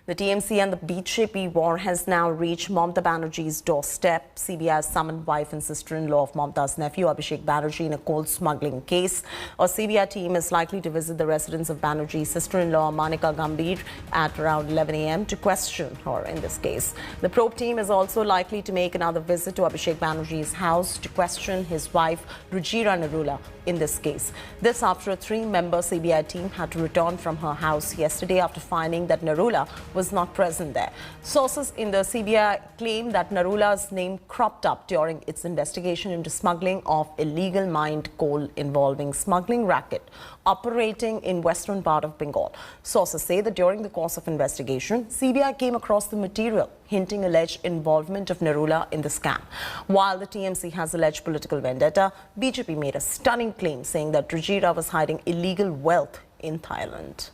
The TMC and the BJP war has now reached Mamata Banerjee's doorstep. CBI has summoned wife and sister-in-law of Mamata's nephew, Abhishek Banerjee, in a coal smuggling case. A CBI team is likely to visit the residence of Banerjee's sister-in-law, Manika Gambhir, at around 11 a.m. to question her in this case. The probe team is also likely to make another visit to Abhishek Banerjee's house to question his wife, Rujira Narula, in this case. This after a 3-member CBI team had to return from her house yesterday after finding that Narula was not present there. Sources in the CBI claim that Narula's name cropped up during its investigation into smuggling of illegal mined coal involving smuggling racket operating in western part of Bengal. Sources say that during the course of investigation, CBI came across the material hinting alleged involvement of Narula in the scam. While the TMC has alleged political vendetta, BJP made a stunning claim saying that Rujira was hiding illegal wealth in Thailand.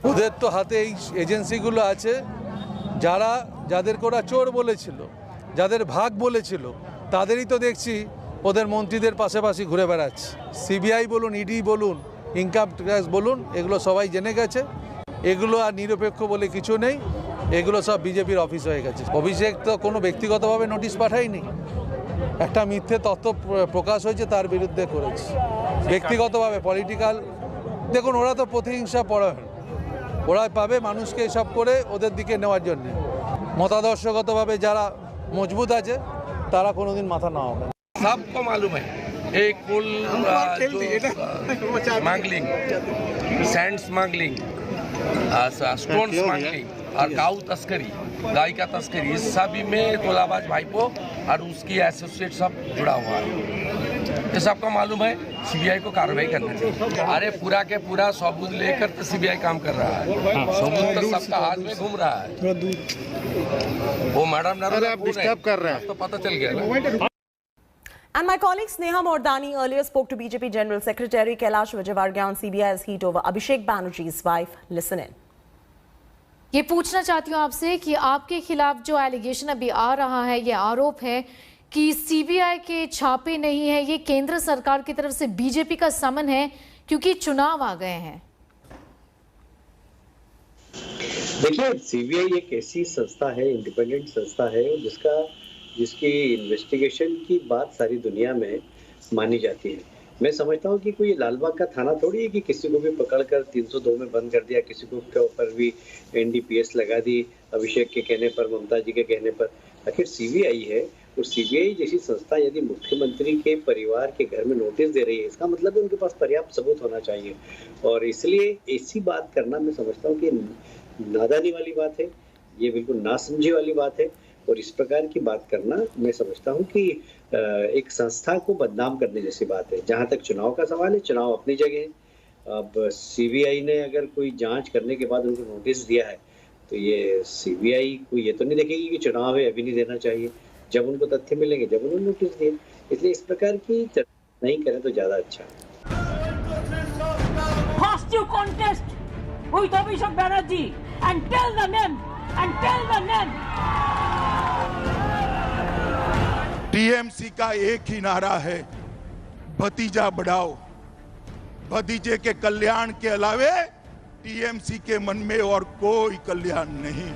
ওদের তো হাতে এই এজেন্সিগুলো আছে যারা যাদেরকে ওরা চোর বলেছিল, যাদের ভাগ বলেছিল, তাদেরই তো দেখছি ওদের মন্ত্রীদের পাশাপাশি ঘুরে বেড়াচ্ছে। সিবিআই বলুন, ইডি বলুন, ইনকাম ট্যাক্স বলুন, এগুলো সবাই জেনে গেছে। এগুলো আর নিরপেক্ষ বলে কিছু নেই, এগুলো সব বিজেপির অফিস হয়ে গেছে। অভিষেক তো কোনো ব্যক্তিগতভাবে নোটিশ পাঠায়নি, একটা মিথ্যে তথ্য প্রকাশ হয়েছে তার বিরুদ্ধে করেছে ব্যক্তিগতভাবে পলিটিক্যাল। দেখুন ওরা তো প্রতিহিংসা পরায়ণ, ওরা পাবে মানুষকে এসব করে ওদের দিকে নেওয়ার জন্য। মতাদর্শগতভাবে যারা মজবুত আছে তারা কোনোদিন মাথা না হবে। सबको मालूम है एक कुल smuggling, sand smuggling, stone smuggling और काऊ तस्करी, गाय का तस्करी, इस सभी में तोलाबाज भाईपो और उसकी एसोसिएट सब जुड़ा हुआ है। ये सबको मालूम है, सीबीआई को कार्रवाई करना चाहिए। अरे पूरा के पूरा सबूत लेकर तो सीबीआई काम कर रहा है, सबूत तो सबका हाथ में घूम रहा है। वो मैडम डिस्टर्ब कर रहा है तो पता चल गया ना। And my colleague Sneha Mordani earlier spoke to BJP General Secretary Kailash Vijayvargiya on CBI's heat over Abhishek Banerjee's wife. Listen in. ये पूछना चाहती हूँ आपसे कि आपके खिलाफ जो एलिगेशन अभी आ रहा है, ये आरोप है कि सीबीआई के छापे नहीं है, ये केंद्र सरकार की तरफ से बीजेपी का समन है क्योंकि चुनाव आ गए हैं। देखिए, सीबीआई एक ऐसी संस्था है, इंडिपेंडेंट संस्था है जिसकी इन्वेस्टिगेशन की बात सारी दुनिया में मानी जाती है। मैं समझता हूँ कि कोई लालबाग का थाना थोड़ी है कि किसी को भी पकड़कर 302 में बंद कर दिया, किसी को के ऊपर भी एनडीपीएस लगा दी अभिषेक के कहने पर, ममता जी के कहने पर। आखिर सीबीआई है और सीबीआई जैसी संस्था यदि मुख्यमंत्री के परिवार के घर में नोटिस दे रही है, इसका मतलब है उनके पास पर्याप्त सबूत होना चाहिए। और इसलिए ऐसी बात करना मैं समझता हूँ कि नादानी वाली बात है, ये बिल्कुल नासमझी वाली बात है। और इस प्रकार की बात करना मैं समझता हूं कि एक संस्था को बदनाम करने जैसी बात है। जहां तक चुनाव का सवाल है, चुनाव अपनी जगह है। अब सीबीआई ने अगर कोई जांच करने के बाद उनको नोटिस दिया है तो ये सीबीआई को ये तो नहीं देखेगी कि चुनाव है अभी नहीं देना चाहिए, जब उनको तथ्य मिलेंगे, जब उन्होंने नोटिस दिए। इसलिए इस प्रकार की चर्चा नहीं करें तो ज्यादा अच्छा है। First you contest with Abhishek Banerjee and tell the name. TMC का एक ही नारा है, भतीजा बढ़ाओ। भतीजे के कल्याण के अलावे टीएमसी के मन में और कोई कल्याण नहीं।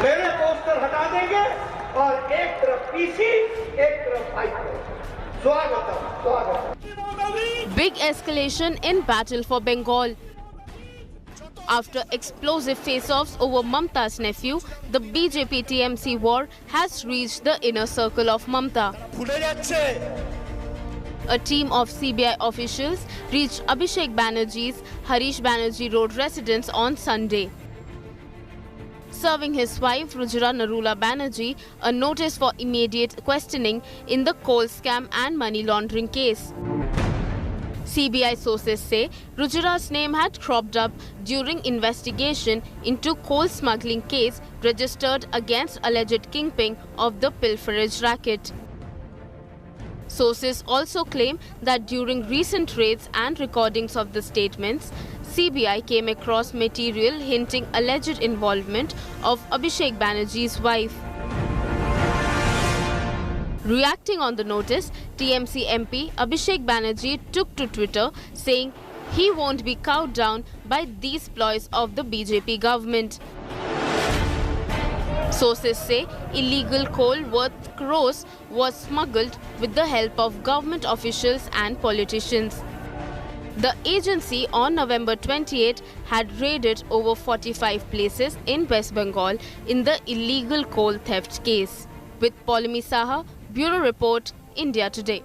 मेरे पोस्टर हटा देंगे और एक तरफ पीसी, एक तरफ भाईपो। स्वागत। Big escalation in battle for Bengal. After explosive face-offs over Mamata's nephew, the BJP-TMC war has reached the inner circle of Mamata. A team of CBI officials reached Abhishek Banerjee's Harish Banerjee Road residence on Sunday, serving his wife Rujira Narula Banerjee a notice for immediate questioning in the coal scam and money laundering case. CBI sources say Rujira's name had cropped up during investigation into coal smuggling case registered against alleged kingpin of the pilferage racket. Sources also claim that during recent raids and recordings of the statements, CBI came across material hinting alleged involvement of Abhishek Banerjee's wife. Reacting on the notice, TMC MP Abhishek Banerjee took to Twitter saying he won't be cowed down by these ploys of the BJP government. Sources say illegal coal worth crores was smuggled with the help of government officials and politicians. The agency on November 28 had raided over 45 places in West Bengal in the illegal coal theft case. With Polimi Saha, Bureau Report, India Today.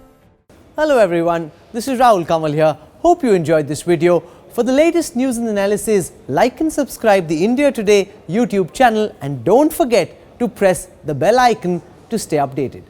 Hello everyone, this is Rahul Kamal here. Hope you enjoyed this video. For the latest news and analysis, like and subscribe the India Today YouTube channel and don't forget to press the bell icon to stay updated.